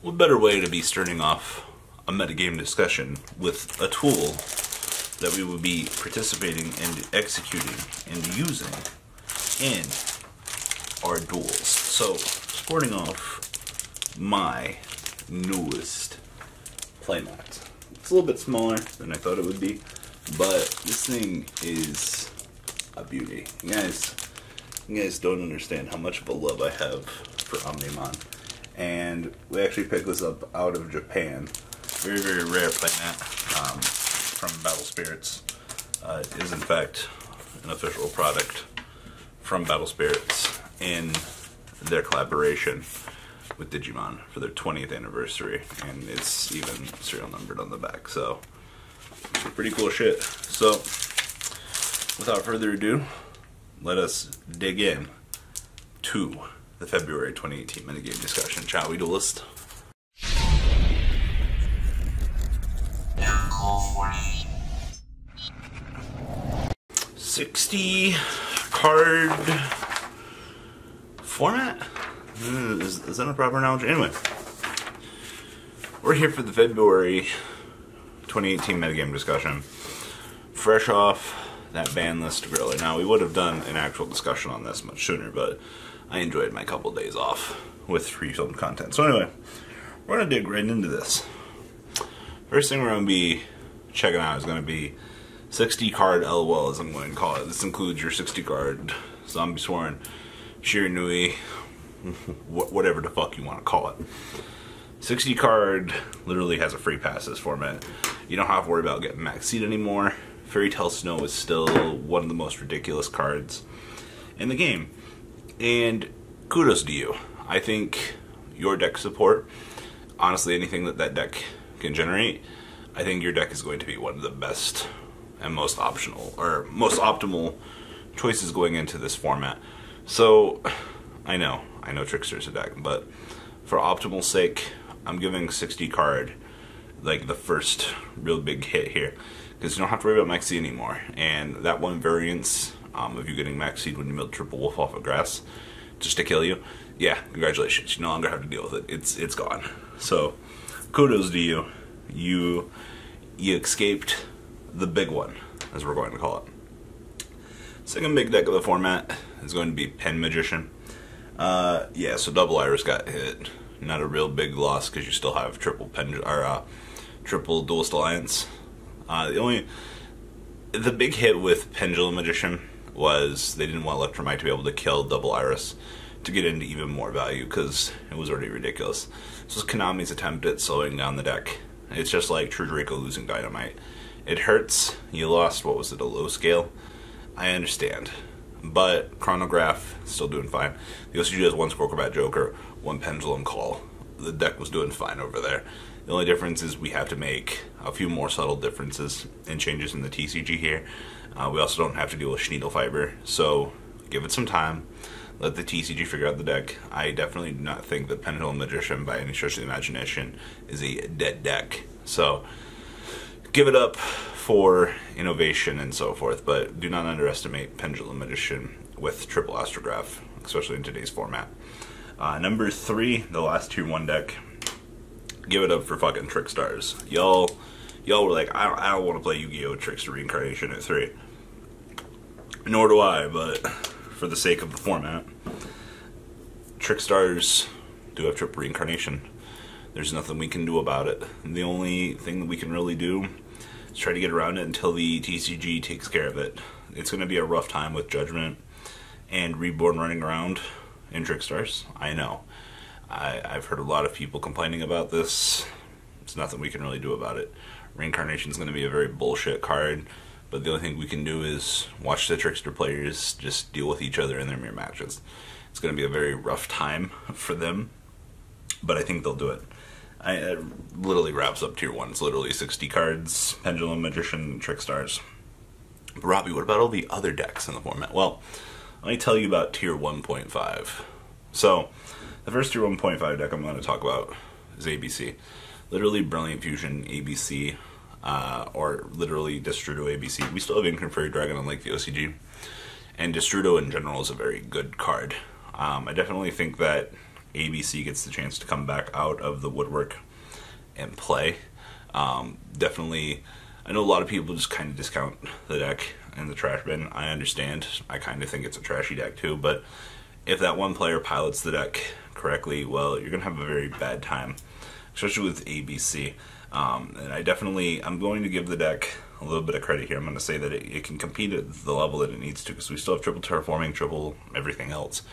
What better way to be starting off a metagame discussion with a tool that we will be participating and executing and using in our duels. So, starting off my newest playmat. It's a little bit smaller than I thought it would be, but this thing is a beauty. You guys don't understand how much of a love I have for Omnimon. And we actually picked this up out of Japan. Very, very rare playmat from Battle Spirits. It is in fact an official product from Battle Spirits in their collaboration with Digimon for their 20th anniversary, and it's even serial numbered on the back, so it's pretty cool shit. So without further ado, let us dig in to the February 2018 metagame discussion. Shall we, duelist? $60 card format? Is that a proper analogy? Anyway, we're here for the February 2018 metagame discussion. Fresh off that ban list griller. Now, we would have done an actual discussion on this much sooner, but I enjoyed my couple days off with free-filmed content. So anyway, we're going to dig right into this. First thing we're going to be checking out is going to be 60 card LOL, as I'm going to call it. This includes your 60 card Zombie Sworn, Shiranui, whatever the fuck you want to call it. 60 card literally has a free pass this format. You don't have to worry about getting max seed anymore. Fairy Tale Snow is still one of the most ridiculous cards in the game. And kudos to you. I think your deck support, honestly, anything that deck can generate, I think your deck is going to be one of the best and most optimal choices going into this format. So, I know Trickstars a deck, but for optimal sake, I'm giving 60 card like the first real big hit here, because you don't have to worry about max seed anymore. And that one variance of you getting max seed when you milled triple wolf off of grass just to kill you, yeah, congratulations, you no longer have to deal with it. It's gone. So kudos to you. You escaped the big one, as we're going to call it. Second big deck of the format is going to be Pen Magician. Yeah, so double Iris got hit. Not a real big loss because you still have triple Duelist Alliance. The big hit with Pendulum Magician was they didn't want Electromite to be able to kill double Iris to get into even more value, because it was already ridiculous. This was Konami's attempt at slowing down the deck. It's just like True Draco losing Dynamite. It hurts. You lost, what was it, a low scale? I understand. But Chronograph still doing fine. The OCG has one Squirrelbat Joker, one Pendulum Call. The deck was doing fine over there. The only difference is we have to make a few more subtle differences and changes in the TCG here. We also don't have to deal with Schneedle Fiber, so give it some time. Let the TCG figure out the deck. I definitely do not think that Pendulum Magician, by any stretch of the imagination, is a dead deck. So give it up for innovation and so forth, but do not underestimate Pendulum Magician with triple Astrograph, especially in today's format. Number 3, the last tier 1 deck. Give it up for fucking Trickstars. Y'all were like, I don't want to play Yu-Gi-Oh! Trickster Reincarnation at 3. Nor do I, but for the sake of the format, Trickstars do have triple Reincarnation. There's nothing we can do about it. The only thing that we can really do is try to get around it until the TCG takes care of it. It's going to be a rough time with Judgment and Reborn running around in Trickstars. I know. I've heard a lot of people complaining about this. There's nothing we can really do about it. Reincarnation is going to be a very bullshit card, but the only thing we can do is watch the Trickster players just deal with each other in their mirror matches. It's going to be a very rough time for them, but I think they'll do it. It literally wraps up tier 1. It's literally 60 cards, Pendulum Magician, Trickstars. But Robbie, what about all the other decks in the format? Well, let me tell you about tier 1.5. So, the first tier 1.5 deck I'm going to talk about is ABC. Literally Brilliant Fusion ABC, or literally Destrudo ABC. We still have Incan Fairy Dragon unlike the OCG. And Destrudo in general is a very good card. I definitely think that ABC gets the chance to come back out of the woodwork and play. Definitely, I know a lot of people just kind of discount the deck in the trash bin. I understand. I kind of think it's a trashy deck too, but if that one player pilots the deck correctly, well, you're going to have a very bad time, especially with ABC. And I'm going to give the deck a little bit of credit here. I'm going to say that it can compete at the level that it needs to, because we still have triple terraforming, triple everything else.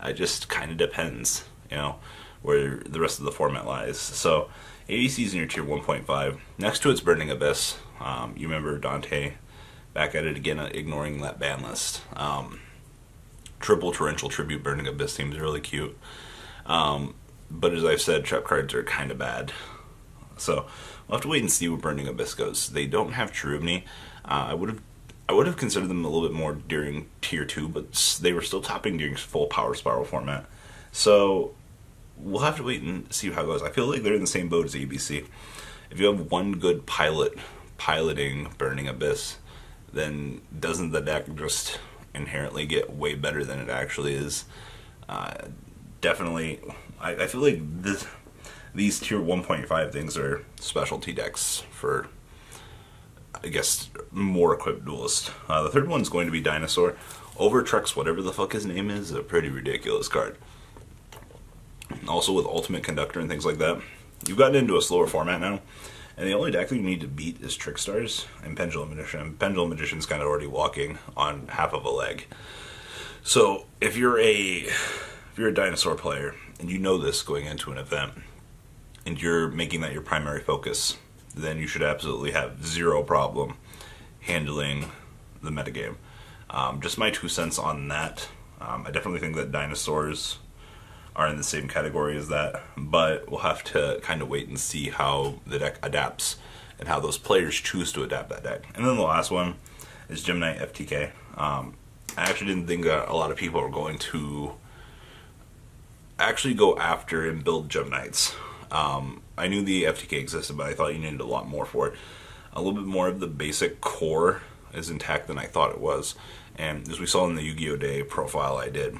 It just kind of depends, where the rest of the format lies. So ABC's in your tier 1.5. Next to it's Burning Abyss. You remember Dante back at it again, ignoring that ban list. Triple Torrential Tribute Burning Abyss seems really cute. But as I've said, trap cards are kind of bad. So we'll have to wait and see where Burning Abyss goes. They don't have Cherubini. I would have considered them a little bit more during tier 2, but they were still topping during full Power Spiral format. So we'll have to wait and see how it goes. I feel like they're in the same boat as ABC. If you have one good piloting Burning Abyss, then doesn't the deck just inherently get way better than it actually is? Definitely, I feel like these tier 1.5 things are specialty decks for, I guess, more equipped duelists. The third one's going to be Dinosaur. Overtrucks, whatever the fuck his name is a pretty ridiculous card. Also with Ultimate Conductor and things like that. You've gotten into a slower format now, and the only deck that you need to beat is Trickstars and Pendulum Magician. Pendulum Magician's kind of already walking on half of a leg. So if you're a Dinosaur player, and you know this going into an event, and you're making that your primary focus, then you should absolutely have zero problem handling the metagame. Just my 2 cents on that. I definitely think that Dinosaurs are in the same category as that, but we'll have to kind of wait and see how the deck adapts and how those players choose to adapt that deck. And then the last one is Gem Knight FTK. I actually didn't think that a lot of people were going to actually go after and build Gem Knights. I knew the FTK existed, but I thought you needed a lot more for it. A little bit more of the basic core is intact than I thought it was. And as we saw in the Yu-Gi-Oh! Day profile I did,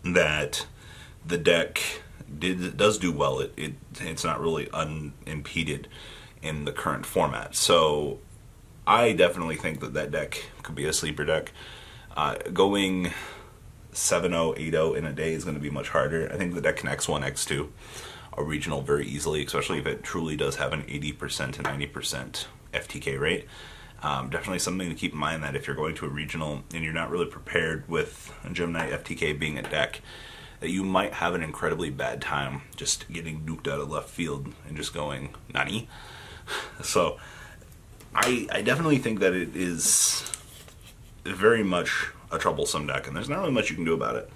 that the deck does do well. It's not really unimpeded in the current format. So I definitely think that deck could be a sleeper deck. Going 7-0, 8-0 in a day is going to be much harder. I think the deck can X1, X2 a regional very easily, especially if it truly does have an 80% to 90% FTK rate. Definitely something to keep in mind, that if you're going to a regional and you're not really prepared with a Gem Knight FTK being a deck, that you might have an incredibly bad time just getting nuked out of left field and just going, nani? So I definitely think that it is very much a troublesome deck, and there's not really much you can do about it.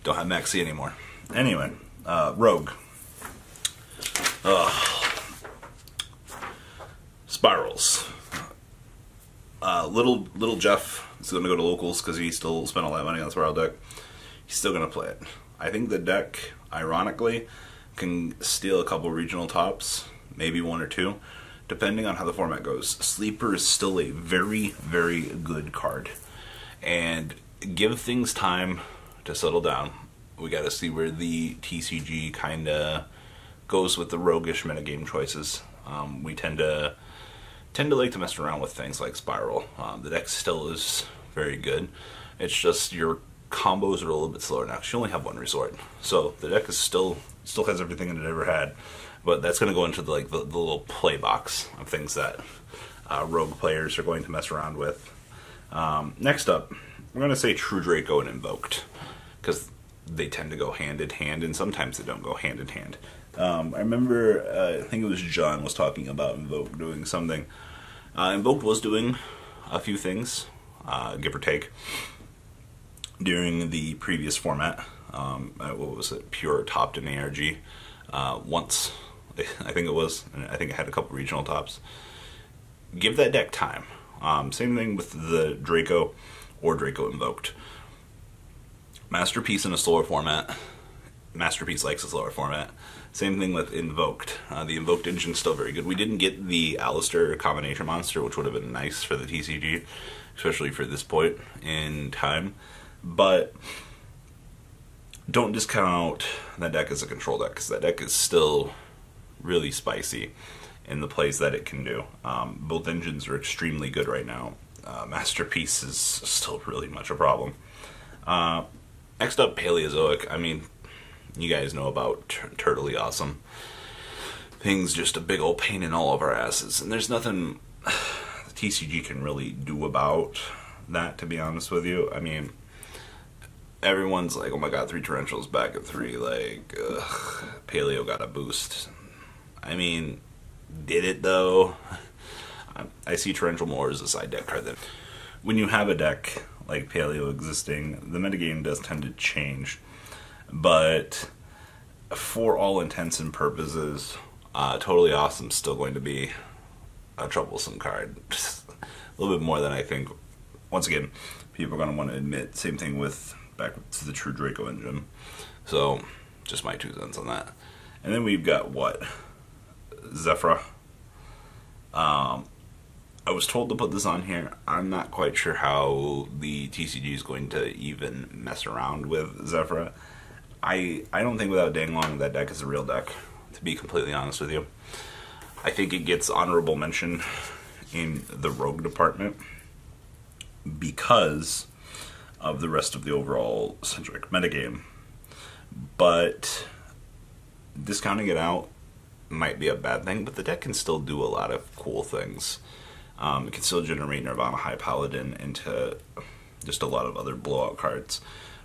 Don't have Maxi anymore. Anyway, Rogue. Spirals. Little Jeff is going to go to locals because he still spent all that money on the Spiral deck. He's still going to play it. I think the deck, ironically, can steal a couple regional tops, maybe 1 or 2, depending on how the format goes. Sleeper is still a very, very good card. And give things time to settle down. We got to see where the TCG kind of goes with the roguish metagame choices. We tend to like to mess around with things like Spiral. The deck still is very good. It's just your combos are a little bit slower now, because you only have 1 resort. So the deck is still has everything that it ever had. But that's going to go into the little play box of things that rogue players are going to mess around with. Next up, we're going to say True Draco and Invoked, because they tend to go hand in hand, and sometimes they don't go hand in hand. I remember, I think it was John was talking about Invoked doing something. Invoked was doing a few things, give or take, during the previous format. What was it? Pure topped in ARG once, I think it was, and I think it had a couple regional tops. Give that deck time. Same thing with the Draco or Draco Invoked. Masterpiece in a slower format. Masterpiece likes a slower format. Same thing with Invoked. The Invoked engine's still very good. We didn't get the Alistair combination monster, which would have been nice for the TCG, especially for this point in time. But don't discount that deck as a control deck, because that deck is still really spicy in the plays that it can do. Both engines are extremely good right now. Masterpiece is still really much a problem. Next up, Paleozoic. I mean, you guys know about Turtley Awesome. Thing's just a big old pain in all of our asses, and there's nothing the TCG can really do about that, to be honest with you. I mean, everyone's like, oh my god, 3 Torrentials back at 3, like, ugh, Paleo got a boost. I mean, did it though? I see Torrential more as a side deck card than... When you have a deck like Paleo existing, the metagame does tend to change. But for all intents and purposes, Totally Awesome's still going to be a troublesome card. Just a little bit more than I think, once again, people are going to want to admit. Same thing with back to the True Draco engine. So, just my 2 cents on that. And then we've got what? Zephyra. I was told to put this on here. I'm not quite sure how the TCG is going to even mess around with Zephyra. I don't think without Danglong that deck is a real deck, to be completely honest with you. I think it gets honorable mention in the Rogue department because of the rest of the overall centric metagame. But discounting it out might be a bad thing, but the deck can still do a lot of cool things. It can still generate Nirvana High Paladin into just a lot of other blowout cards.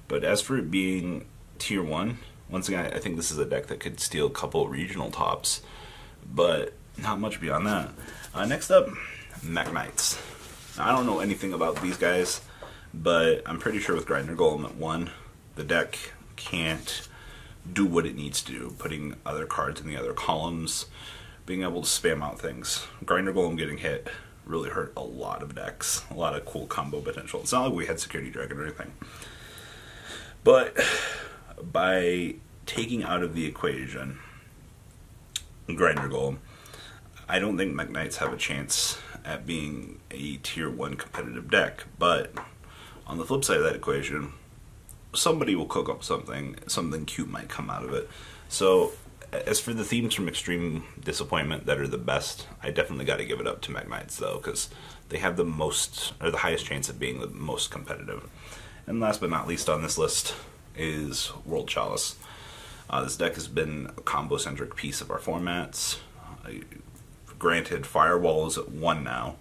But as for it being Tier 1, once again, I think this is a deck that could steal a couple regional tops, but not much beyond that. Next up, Mech Knights. Now, I don't know anything about these guys, but I'm pretty sure with Grinder Golem at 1, the deck can't do what it needs to do, putting other cards in the other columns, being able to spam out things. Grinder Golem getting hit really hurt a lot of decks, a lot of cool combo potential. It's not like we had Security Dragon or anything. But by taking out of the equation Grinder Golem, I don't think Mech Knights have a chance at being a Tier 1 competitive deck. But on the flip side of that equation, somebody will cook up something cute might come out of it. So as for the themes from Extreme Disappointment that are the best, I definitely got to give it up to Mech Knights though, because they have the most, or the highest chance of being the most competitive. And last but not least on this list is World Chalice. This deck has been a combo-centric piece of our formats. Granted, Firewall is at 1 now.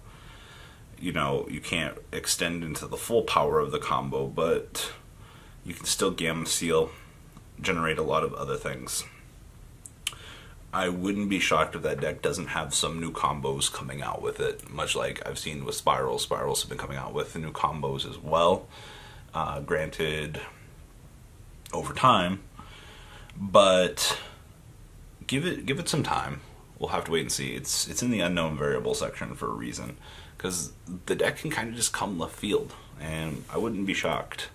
You know, you can't extend into the full power of the combo, but you can still Gamma Seal, generate a lot of other things. I wouldn't be shocked if that deck doesn't have some new combos coming out with it, much like I've seen with Spirals. Spirals have been coming out with new combos as well. Granted, over time, but give it some time. We'll have to wait and see. It's in the unknown variable section for a reason, because the deck can kind of just come left field, and I wouldn't be shocked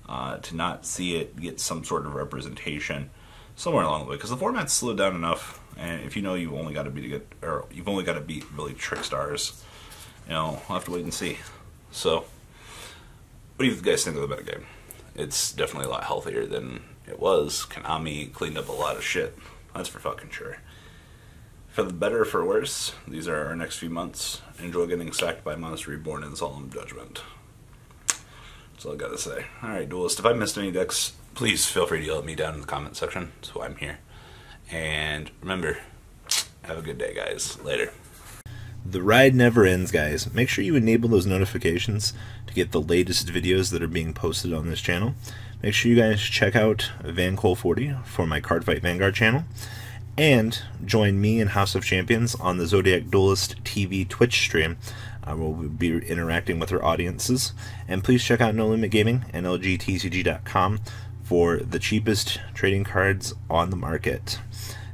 to not see it get some sort of representation somewhere along the way, because the format's slowed down enough. And if you know you've only got to beat really Trickstars, you know, we'll have to wait and see. So, what do you guys think of the metagame? It's definitely a lot healthier than it was. Konami cleaned up a lot of shit. That's for fucking sure. For the better or for worse, these are our next few months. Enjoy getting sacked by Monster Reborn in Solemn Judgment. That's all I gotta say. Alright, Duelist, if I missed any decks, please feel free to yell at me down in the comment section. That's why I'm here. And remember, have a good day, guys. Later. The ride never ends, guys. Make sure you enable those notifications to get the latest videos that are being posted on this channel. Make sure you guys check out VanCole40 for my Cardfight Vanguard channel. And join me and House of Champions on the Zodiac Duelist TV Twitch stream. We'll be interacting with our audiences. And please check out No Limit Gaming and LGTCG.com for the cheapest trading cards on the market.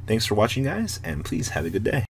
Thanks for watching, guys, and please have a good day.